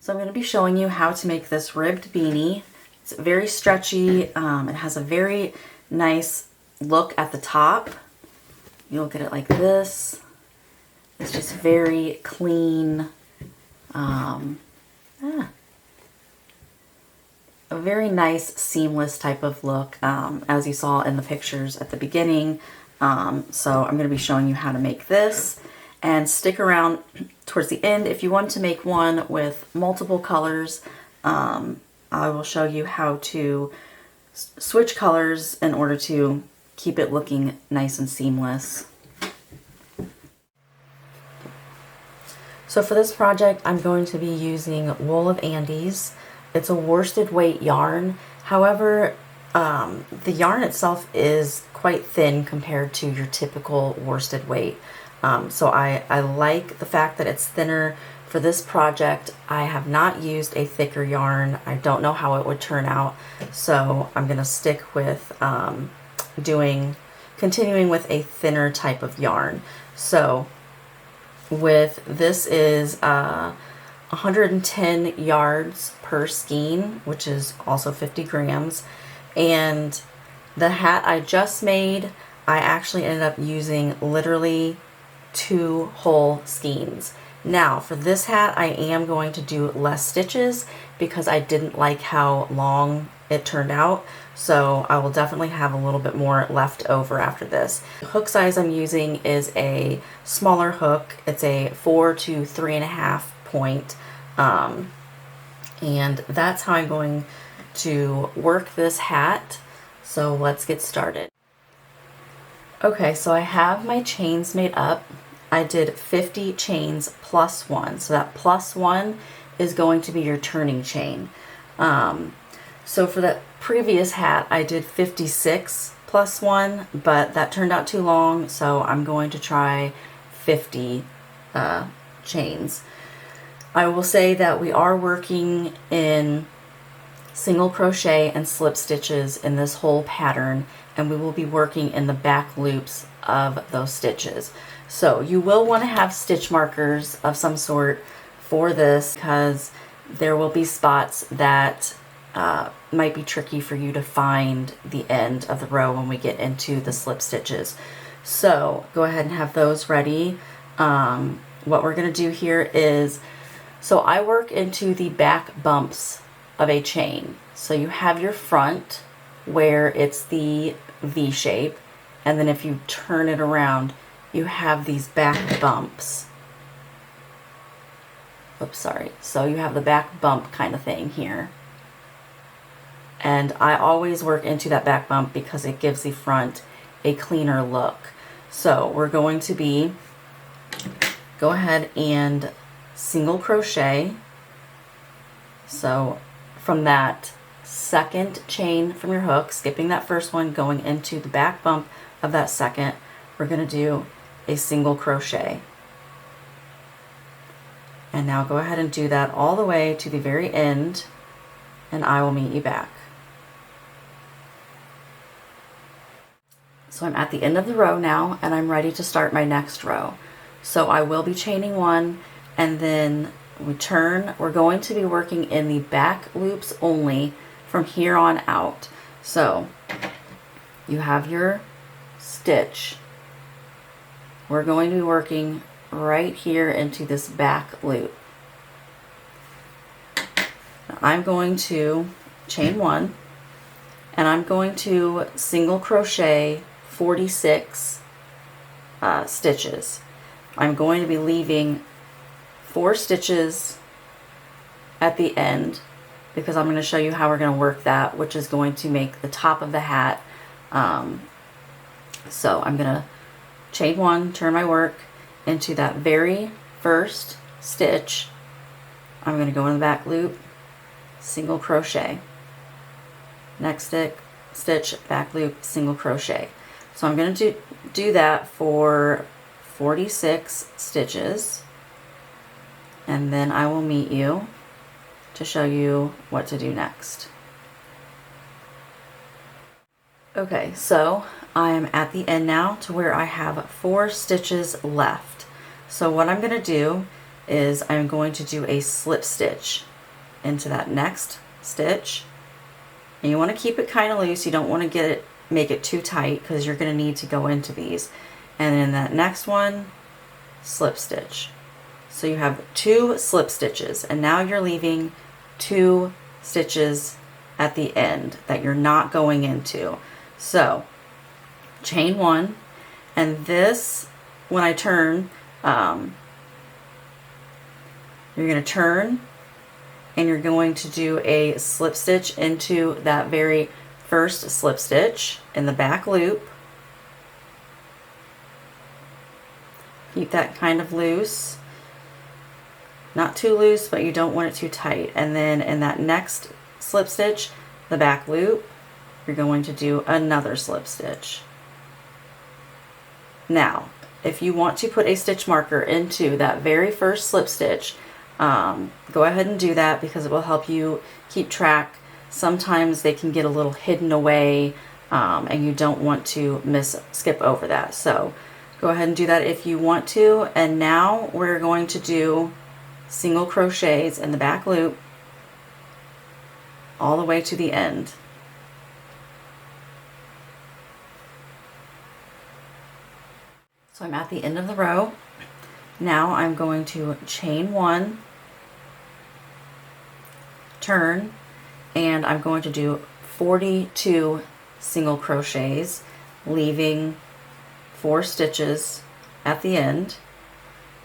So I'm going to be showing you how to make this ribbed beanie. It's very stretchy. It has a very nice look at the top. You'll get it like this. It's just very clean. A very nice seamless type of look, as you saw in the pictures at the beginning. So I'm going to be showing you how to make this, and stick around towards the end if you want to make one with multiple colors. I will show you how to switch colors in order to keep it looking nice and seamless. So for this project, I'm going to be using Wool of Andes. It's a worsted weight yarn. However, the yarn itself is quite thin compared to your typical worsted weight. So I like the fact that it's thinner. For this project, I have not used a thicker yarn. I don't know how it would turn out, so I'm going to stick with continuing with a thinner type of yarn. So this is 110 yards per skein, which is also 50 grams. And the hat I just made, I actually ended up using literally 2 whole skeins. Now for this hat, I am going to do less stitches because I didn't like how long it turned out. So I will definitely have a little bit more left over after this. The hook size I'm using is a smaller hook. It's a 4 to 3.5 point. And that's how I'm going to work this hat. So let's get started. Okay, so I have my chains made up. I did 50 chains plus 1. So that plus 1 is going to be your turning chain. So for that previous hat, I did 56 plus 1, but that turned out too long, so I'm going to try 50 chains. I will say that we are working in single crochet and slip stitches in this whole pattern, and we will be working in the back loops of those stitches. So you will want to have stitch markers of some sort for this, because there will be spots that might be tricky for you to find the end of the row when we get into the slip stitches. So go ahead and have those ready. What we're going to do here is, so I work into the back bumps of a chain. So you have your front where it's the V shape, and then if you turn it around, you have these back bumps. Oops, sorry. So you have the back bump kind of thing here. And I always work into that back bump because it gives the front a cleaner look. So we're going to go ahead and single crochet. So from that second chain from your hook, skipping that first one, going into the back bump of that second, we're going to do a single crochet. And now go ahead and do that all the way to the very end, and I will meet you back. So I'm at the end of the row now, and I'm ready to start my next row. So I will be chaining 1, and then we turn. We're going to be working in the back loops only from here on out. So you have your stitch. We're going to be working right here into this back loop. Now I'm going to chain 1, and I'm going to single crochet 46 stitches. I'm going to be leaving 4 stitches at the end because I'm going to show you how we're going to work that, which is going to make the top of the hat. So I'm going to chain 1, turn my work into that very first stitch. I'm going to go in the back loop, single crochet, next stitch, back loop, single crochet. So I'm going to do that for 46 stitches, and then I will meet you to show you what to do next. Okay, so I'm at the end now to where I have 4 stitches left. So what I'm going to do is I'm going to do a slip stitch into that next stitch. And you want to keep it kind of loose. You don't want to make it too tight because you're going to need to go into these. And in that next one, slip stitch. So you have 2 slip stitches, and now you're leaving 2 stitches at the end that you're not going into. So chain 1, and this, when I turn, you're going to turn and you're going to do a slip stitch into that very first slip stitch in the back loop. Keep that kind of loose. Not too loose, but you don't want it too tight. And then in that next slip stitch, the back loop, you're going to do another slip stitch. Now, if you want to put a stitch marker into that very first slip stitch, go ahead and do that because it will help you keep track. Sometimes they can get a little hidden away, and you don't want to skip over that. So go ahead and do that if you want to. And now we're going to do single crochets in the back loop all the way to the end. So I'm at the end of the row. Now I'm going to chain 1, turn, and I'm going to do 42 single crochets, leaving 4 stitches at the end.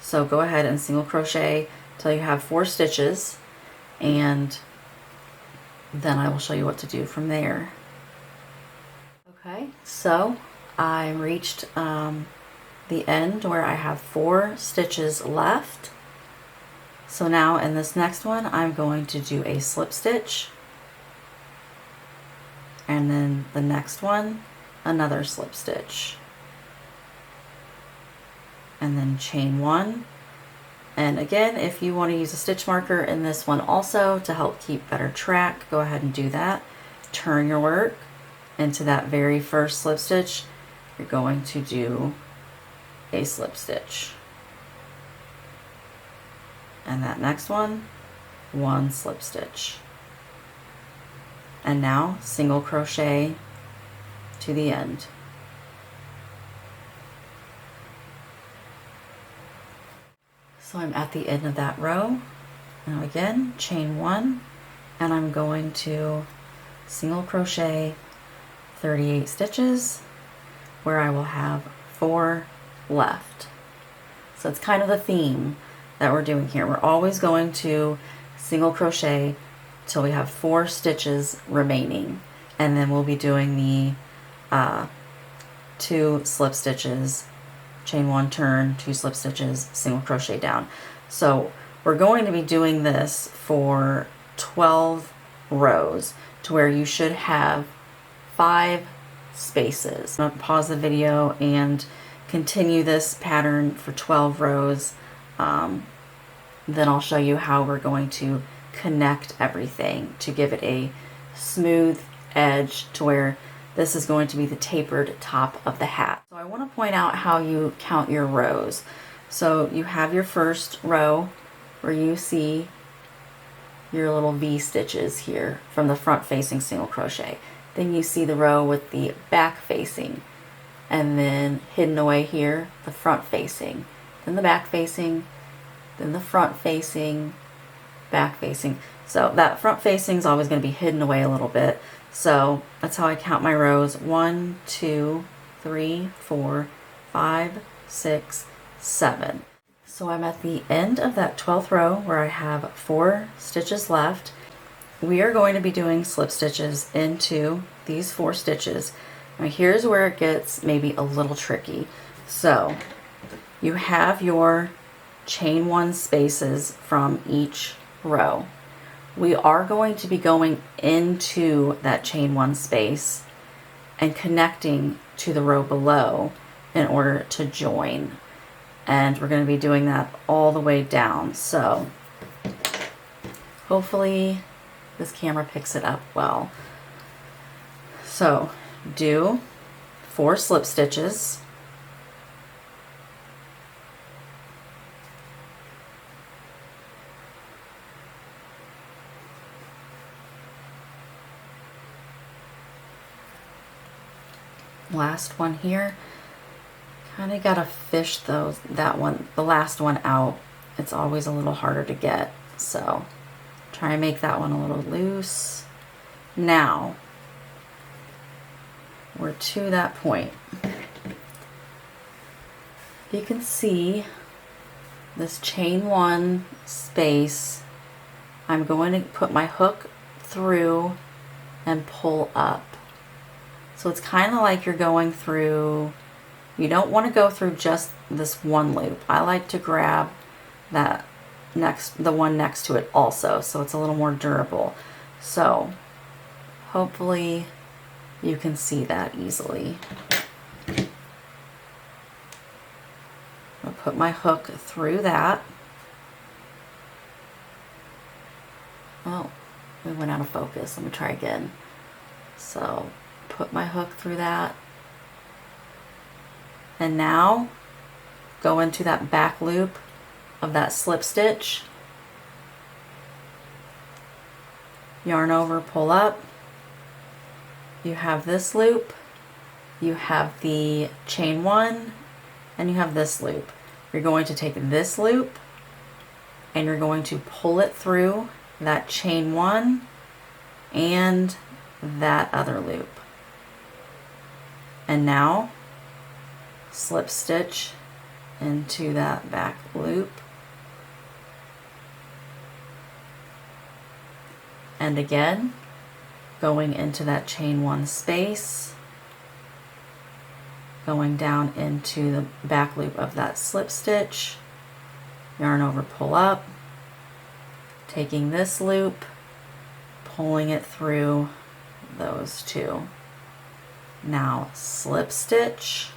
So go ahead and single crochet till you have 4 stitches, and then I will show you what to do from there. Okay, so I reached the end where I have 4 stitches left. So now in this next one, I'm going to do a slip stitch, and then the next one, another slip stitch, and then chain 1. And again, if you want to use a stitch marker in this one also to help keep better track, go ahead and do that. Turn your work into that very first slip stitch. You're going to do a slip stitch, and that next one, 1 slip stitch, and now single crochet to the end. So I'm at the end of that row. Now again, chain 1, and I'm going to single crochet 38 stitches where I will have 4 left. So it's kind of the theme that we're doing here. We're always going to single crochet till we have 4 stitches remaining, and then we'll be doing the 2 slip stitches, chain 1, turn, 2 slip stitches, single crochet down. So we're going to be doing this for 12 rows to where you should have 5 spaces. I'm going to pause the video and continue this pattern for 12 rows. Then I'll show you how we're going to connect everything to give it a smooth edge to where this is going to be the tapered top of the hat. So I want to point out how you count your rows. So you have your first row where you see your little V stitches here from the front facing single crochet. Then you see the row with the back facing, and then hidden away here, the front facing, then the back facing, then the front facing, back facing. So that front facing is always going to be hidden away a little bit. So that's how I count my rows. 1, 2, 3, 4, 5, 6, 7. So I'm at the end of that 12th row where I have 4 stitches left. We are going to be doing slip stitches into these 4 stitches. Now here's where it gets maybe a little tricky. So you have your chain 1 spaces from each row. We are going to be going into that chain 1 space and connecting to the row below in order to join. And we're going to be doing that all the way down. So hopefully this camera picks it up well. So do 4 slip stitches, last one here. Kind of gotta fish the last one out. It's always a little harder to get, so try and make that one a little loose. Now we're to that point. You can see this chain one space. I'm going to put my hook through and pull up. So it's kind of like you're going through, you don't want to go through just this one loop. I like to grab that the one next to it also, so it's a little more durable. So hopefully you can see that easily. I'll put my hook through that. Oh, we went out of focus. Let me try again. So put my hook through that. And now go into that back loop of that slip stitch. Yarn over, pull up. You have this loop, you have the chain one, and you have this loop. You're going to take this loop and you're going to pull it through that chain one and that other loop. And now slip stitch into that back loop. And again, going into that chain one space, going down into the back loop of that slip stitch, yarn over, pull up, taking this loop, pulling it through those two. Now slip stitch,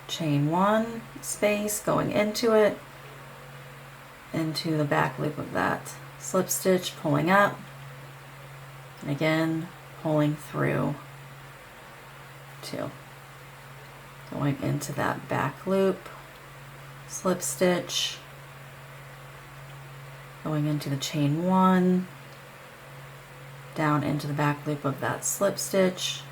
chain one space, going into it, into the back loop of that slip stitch, pulling up, and again pulling through two, going into that back loop, slip stitch, going into the chain one, down into the back loop of that slip stitch,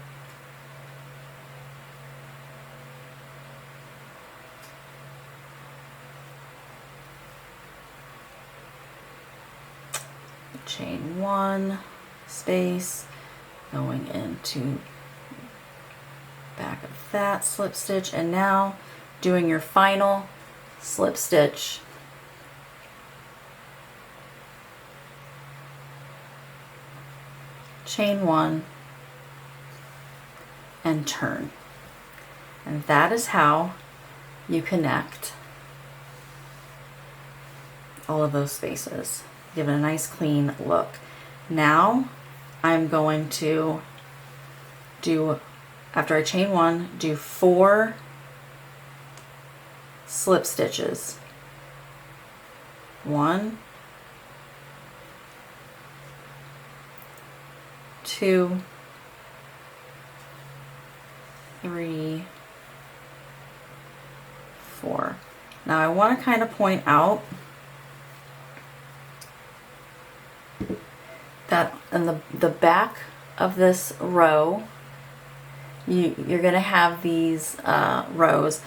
chain one space, going into back of that slip stitch, and now doing your final slip stitch, chain one, and turn. And that is how you connect all of those spaces. Give it a nice clean look. Now I'm going to do, after I chain one, do 4 slip stitches. 1, 2, 3, 4. Now I want to kind of point out that in the back of this row, you're going to have these rows.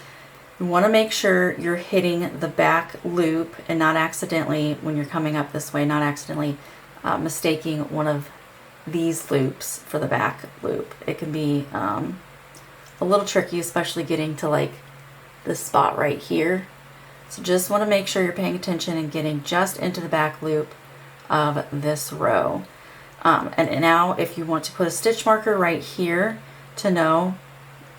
You want to make sure you're hitting the back loop and not accidentally, when you're coming up this way, not accidentally mistaking one of these loops for the back loop. It can be a little tricky, especially getting to like this spot right here. So just want to make sure you're paying attention and getting just into the back loop of this row. And now if you want to put a stitch marker right here to know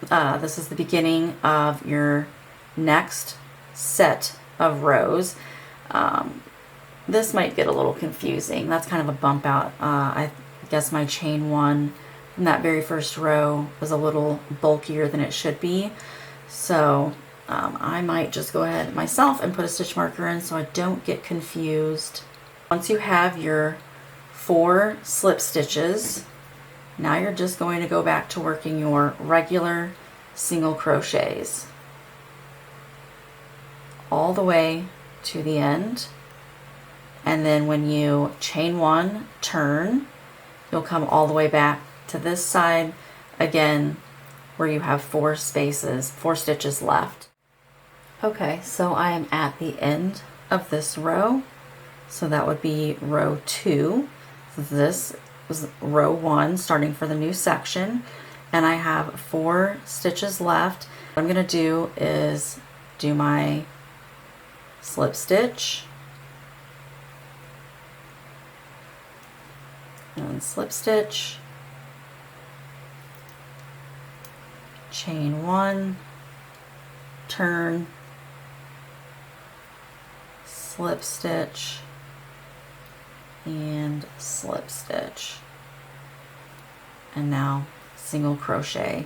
this is the beginning of your next set of rows. This might get a little confusing. That's kind of a bump out. I guess my chain one from that very first row was a little bulkier than it should be. So I might just go ahead myself and put a stitch marker in so I don't get confused. Once you have your 4 slip stitches, now you're just going to go back to working your regular single crochets all the way to the end. and then when you chain one, turn, you'll come all the way back to this side again where you have 4 stitches left. Okay, so I am at the end of this row, so that would be row 2. So this was row 1 starting for the new section, and I have 4 stitches left. What I'm going to do is do my slip stitch and slip stitch, chain 1, turn, slip stitch, and slip stitch, and now single crochet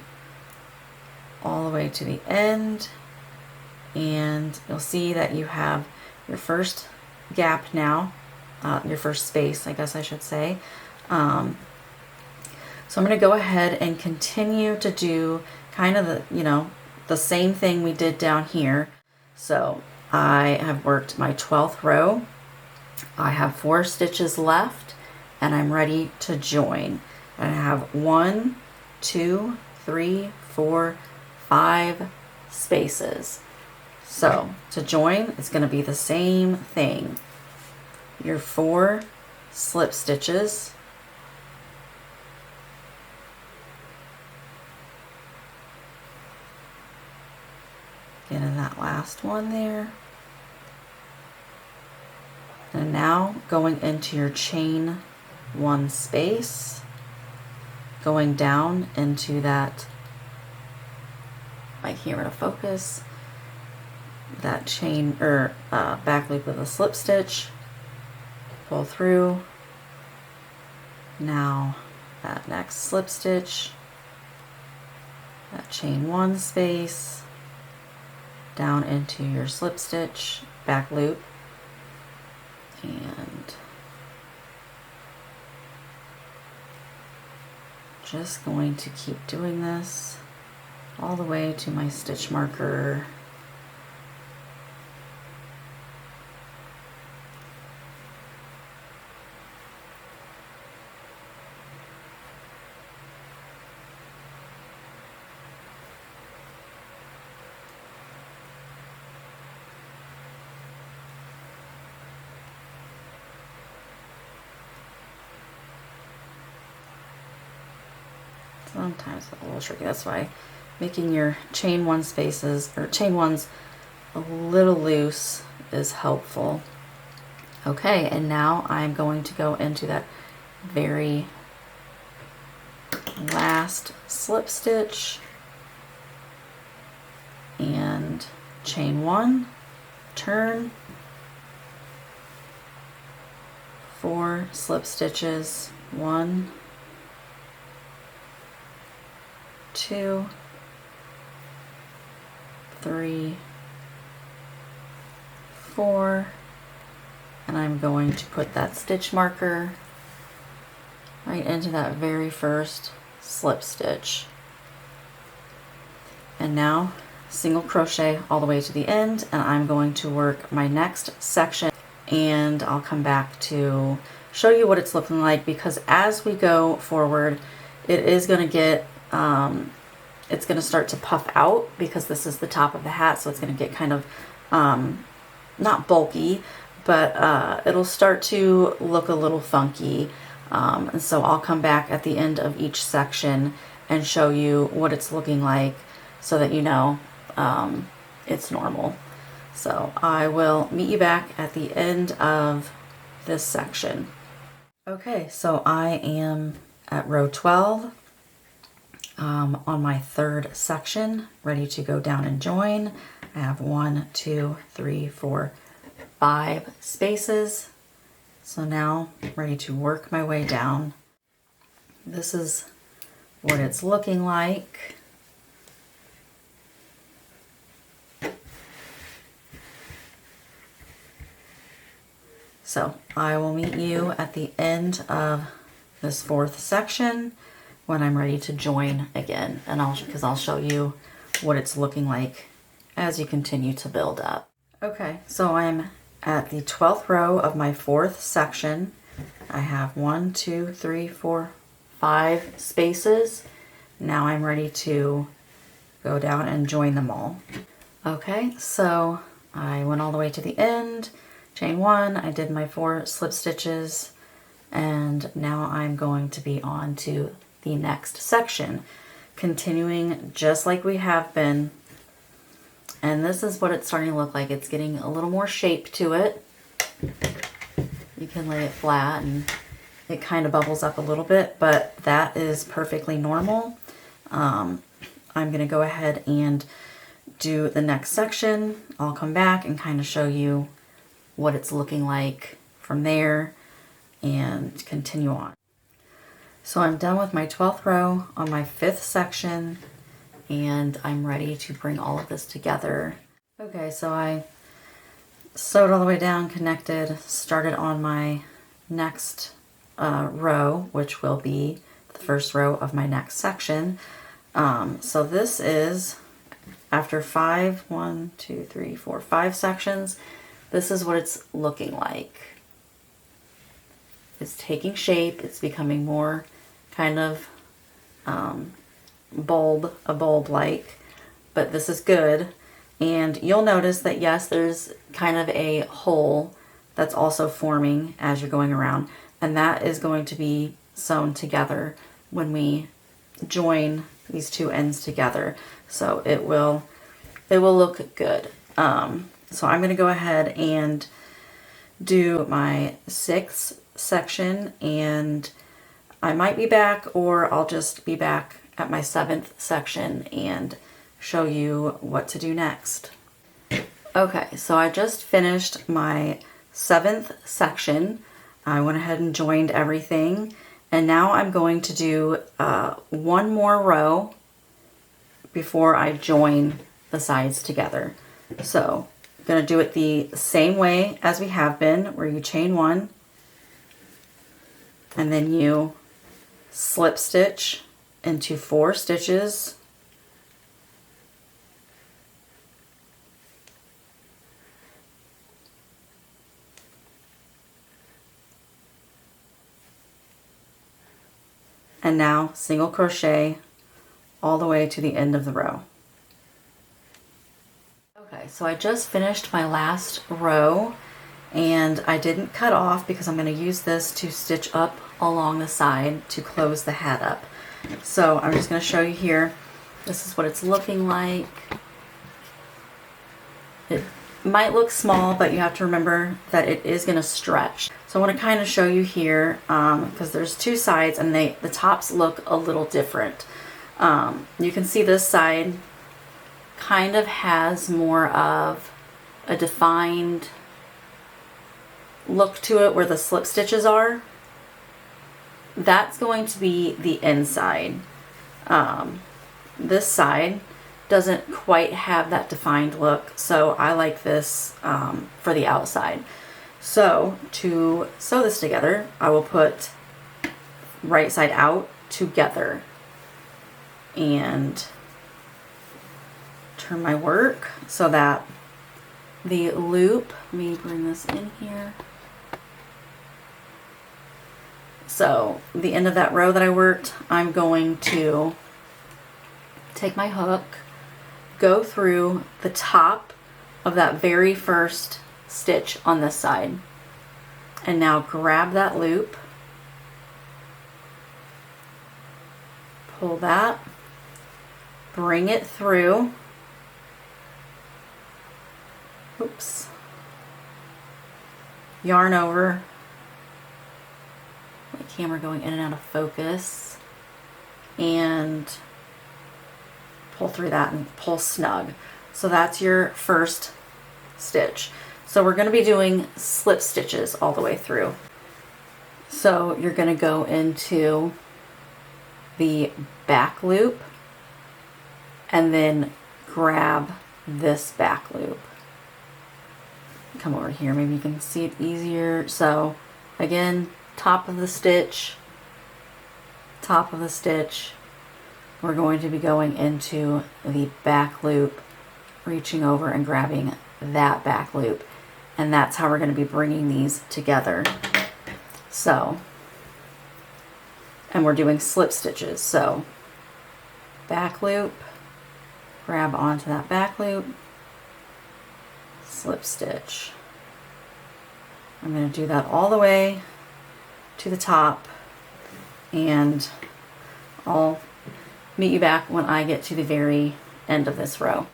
all the way to the end, and you'll see that you have your first gap now, your first space, I guess I should say. So I'm going to go ahead and continue to do kind of the same thing we did down here. So I have worked my 12th row. I have 4 stitches left, and I'm ready to join. And I have 1, 2, 3, 4, 5 spaces. So to join, it's going to be the same thing. Your 4 slip stitches, get in that last one there, and now going into your chain 1 space, going down into that, my camera to focus, that chain or back loop of the slip stitch, pull through, now that next slip stitch, that chain 1 space, down into your slip stitch, back loop, and just going to keep doing this all the way to my stitch marker. Sometimes it's a little tricky. That's why making your chain 1 spaces or chain 1s a little loose is helpful. Okay, and now I'm going to go into that very last slip stitch and chain 1, turn, 4 slip stitches, 1, 2, 3, 4, and I'm going to put that stitch marker right into that very first slip stitch. And now single crochet all the way to the end, and I'm going to work my next section, and I'll come back to show you what it's looking like, because as we go forward it is going to get it's going to start to puff out, because this is the top of the hat, so it's going to get kind of not bulky, but it'll start to look a little funky, and so I'll come back at the end of each section and show you what it's looking like, so that you know it's normal. So I will meet you back at the end of this section. Okay, so I am at row 12 on my 3rd section, ready to go down and join. I have 1, 2, 3, 4, 5 spaces. So now I'm ready to work my way down. This is what it's looking like. So I will meet you at the end of this 4th section when I'm ready to join again, and I'll show you what it's looking like as you continue to build up. Okay, so I'm at the 12th row of my 4th section. I have 1, 2, 3, 4, 5 spaces. Now I'm ready to go down and join them all. Okay, so I went all the way to the end, chain 1, I did my 4 slip stitches, and now I'm going to be on to the next section, continuing just like we have been. And this is what it's starting to look like. It's getting a little more shape to it. You can lay it flat and it kind of bubbles up a little bit, but that is perfectly normal. I'm going to go ahead and do the next section. I'll come back and kind of show you what it's looking like from there and continue on. So I'm done with my 12th row on my 5th section, and I'm ready to bring all of this together. Okay, so I sewed all the way down, connected, started on my next row, which will be the first row of my next section. So this is, after 5 sections, this is what it's looking like. It's taking shape, it's becoming more kind of bulb-like, but this is good. And you'll notice that yes, there's kind of a hole that's also forming as you're going around, and that is going to be sewn together when we join these two ends together. So it will look good. So I'm going to go ahead and do my 6th section, and I might be back, or I'll just be back at my 7th section and show you what to do next. Okay, so I just finished my 7th section. I went ahead and joined everything, and now I'm going to do one more row before I join the sides together. So I'm going to do it the same way as we have been, where you chain 1 and then you slip stitch into 4 stitches, and now single crochet all the way to the end of the row. Okay, so I just finished my last row, and I didn't cut off because I'm going to use this to stitch up along the side to close the hat up. So I'm just going to show you here. This is what it's looking like. It might look small, but you have to remember that it is going to stretch. So I want to kind of show you here because there's 2 sides, and the tops look a little different. You can see this side kind of has more of a defined look to it where the slip stitches are. That's going to be the inside. This side doesn't quite have that defined look, so I like this for the outside. So to sew this together, I will put right side out together and turn my work so that the loop, let me bring this in here. So the end of that row that I worked, I'm going to take my hook, go through the top of that very first stitch on this side, and now grab that loop, pull that, bring it through, oops, yarn over, my camera going in and out of focus, and pull through that and pull snug. So that's your first stitch. So we're going to be doing slip stitches all the way through. So you're going to go into the back loop and then grab this back loop. Come over here, maybe you can see it easier. So again, top of the stitch, top of the stitch. We're going to be going into the back loop, reaching over and grabbing that back loop. and that's how we're going to be bringing these together. So, and we're doing slip stitches. So back loop, grab onto that back loop, slip stitch. I'm going to do that all the way to the top, and I'll meet you back when I get to the very end of this row.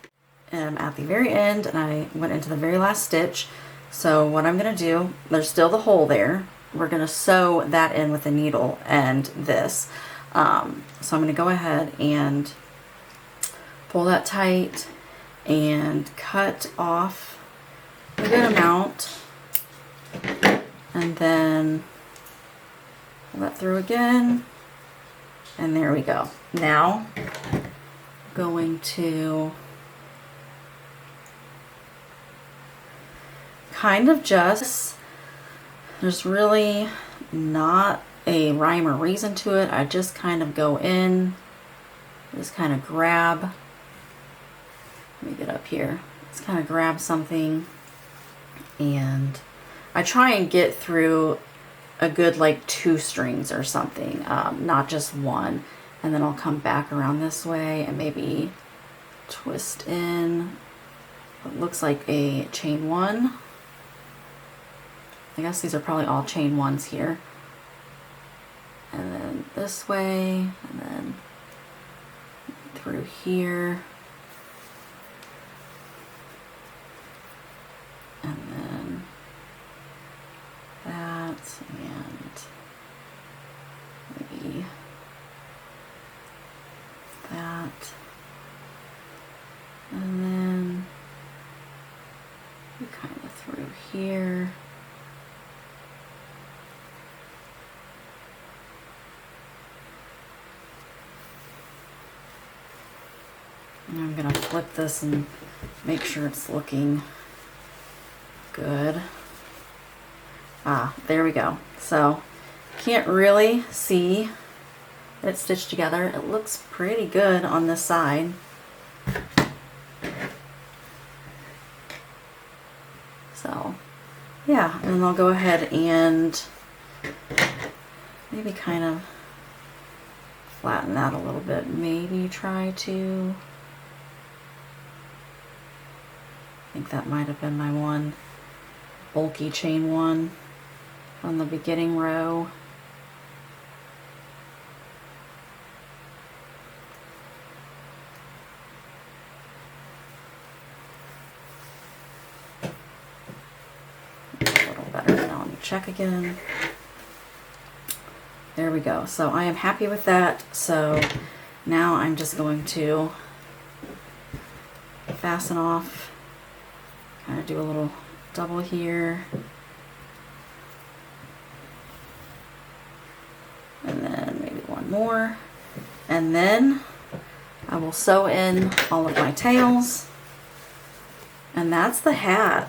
And I'm at the very end, and I went into the very last stitch. So what I'm going to do, there's still the hole there. We're going to sew that in with the needle and this. So I'm going to go ahead and pull that tight and cut off a good amount, and then pull that through again, and there we go. Now I'm going to kind of just, there's really not a rhyme or reason to it. I just kind of go in, just kind of grab, let me get up here, just kind of grab something, and I try and get through a good like 2 strings or something, not just one, and then I'll come back around this way and maybe twist in what looks like a chain 1. I guess these are probably all chain 1s here, and then this way, and then through here, and then that, and maybe that, and then we kind of through here, and I'm gonna flip this and make sure it's looking good. Ah, there we go. So can't really see it stitched together. It looks pretty good on this side. So yeah, and then I'll go ahead and maybe kind of flatten that a little bit. Maybe try to, I think that might have been my one bulky chain 1 on the beginning row. A little better now. Let me check again. There we go. So I am happy with that. So now I'm just going to fasten off, kind of do a little double here, and then maybe one more, and then I will sew in all of my tails, and that's the hat.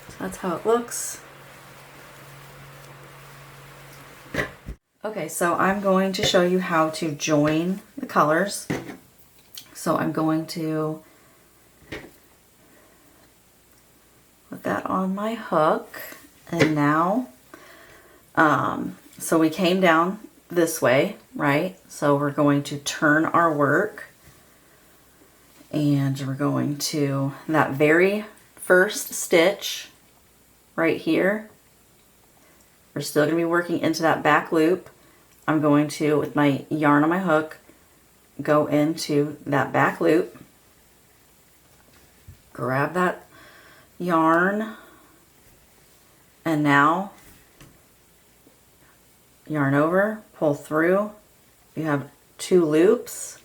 So that's how it looks. Okay, so I'm going to show you how to join the colors. So I'm going to put that on my hook, and now, so we came down this way, right? So we're going to turn our work, and we're going to, that very first stitch right here, we're still going to be working into that back loop. I'm going to, with my yarn on my hook, go into that back loop, grab that yarn, and now yarn over, pull through. You have 2 loops,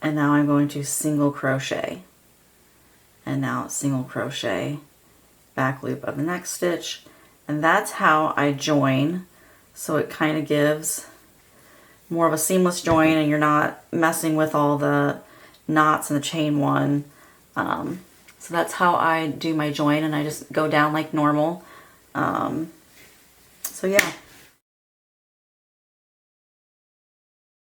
and now I'm going to single crochet, and now single crochet, back loop of the next stitch, and that's how I join. So it kind of gives more of a seamless join, and you're not messing with all the knots in the chain 1. So that's how I do my join, and I just go down like normal. So yeah.